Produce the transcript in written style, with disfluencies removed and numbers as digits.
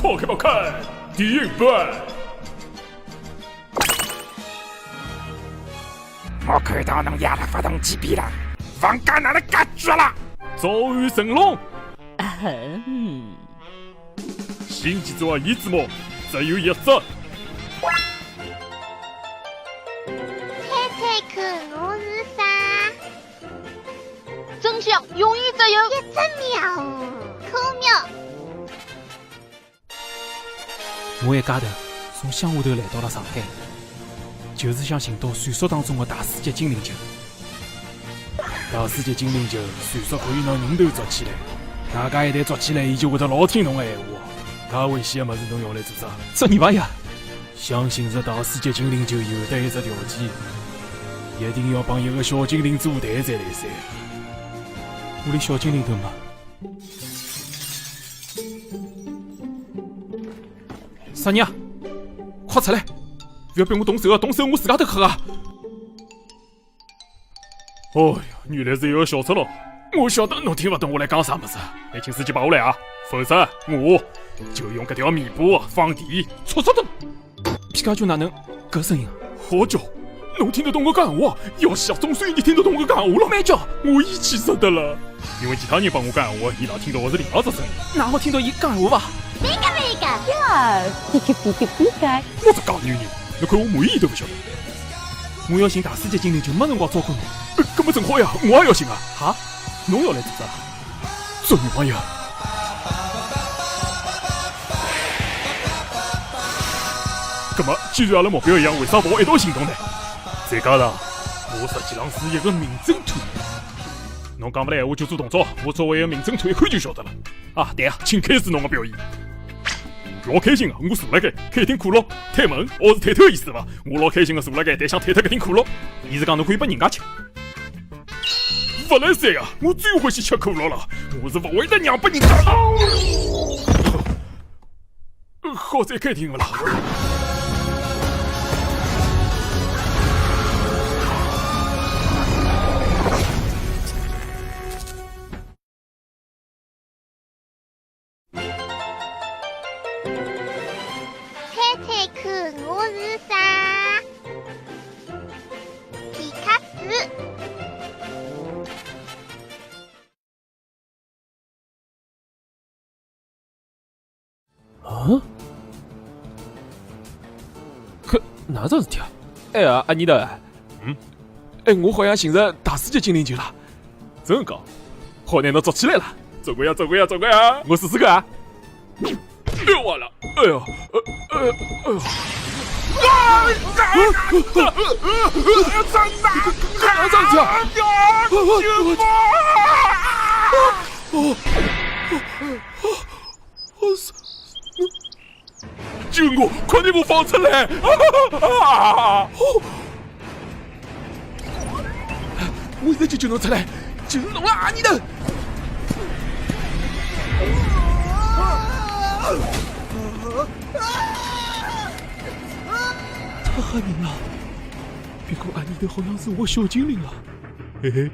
破开宝看第一版。我看到侬压了发动机臂了，放感人的感觉了。遭遇神龙，嗯，星际座一字幕只有一只。猜猜看我是啥？真相永远只有一只喵，可喵！我一家头从乡下头来到了上海，就是想寻到传说当中的大师级精灵球。大师级精灵球传说可以拿人头捉起来，大家一旦捉起来，伊就会得老听侬的闲话。介危险的物事侬要来做啥？捉泥巴呀！想寻着大师级精灵球有得一只条件，一定要帮一个小精灵组队才来噻。屋里小精灵头嘛。啥人啊？快出来！不要逼我动手啊！动手我自家头黑啊！哦呀，原来是一个小赤佬。我晓得侬听不懂我来讲啥么子。你请司机把我来啊，否则我就用这条米布放地戳死他。皮卡丘哪能搿声音啊？好叫，侬听得懂我讲话？要想总算你听得懂我讲话了。慢叫！我一气死得了，因为其他人帮我讲话，伊拉听到的是另外只声音。哪好听到伊讲话吧？没个没个，呀，皮皮皮皮盖。我是讲女人，你看我每一都不晓得。我要寻大师级精灵就没辰光照顾侬。搿么正好呀，我也要寻啊。哈？侬要来做啥？做女朋友。搿么，既然阿拉目标一样，为啥勿一道行动呢？再加上，我实际上是一个民侦团。侬讲勿来闲话就做动作，我作为一个民侦团一看就晓得了。啊，对啊，请开始侬个表演。老开心啊！我坐辣盖开一顶可乐，推门，我是推脱意思伐？我老开心个坐辣盖，但想推脱搿顶可乐。意思讲侬可以拨人家吃。勿来三呀！我最欢喜吃可乐了，我是勿会得让拨人家。好在开庭个啦。猜猜看我是啥？皮卡丘。啊？可哪桩事体啊？哎呀，阿尼德，哎，我好像寻着大师级精灵球了。真讲，好拿侬捉起来了。走过呀，走过呀，走过呀！我试试看啊！哎呦完了！哎呦，哎呦！啊！哪桩事体啊？救我！快点把我放出来！我现在就救侬出来，救侬啊，阿尼德！太吓人了！别个阿尼德好像是我小精灵了，嘿嘿。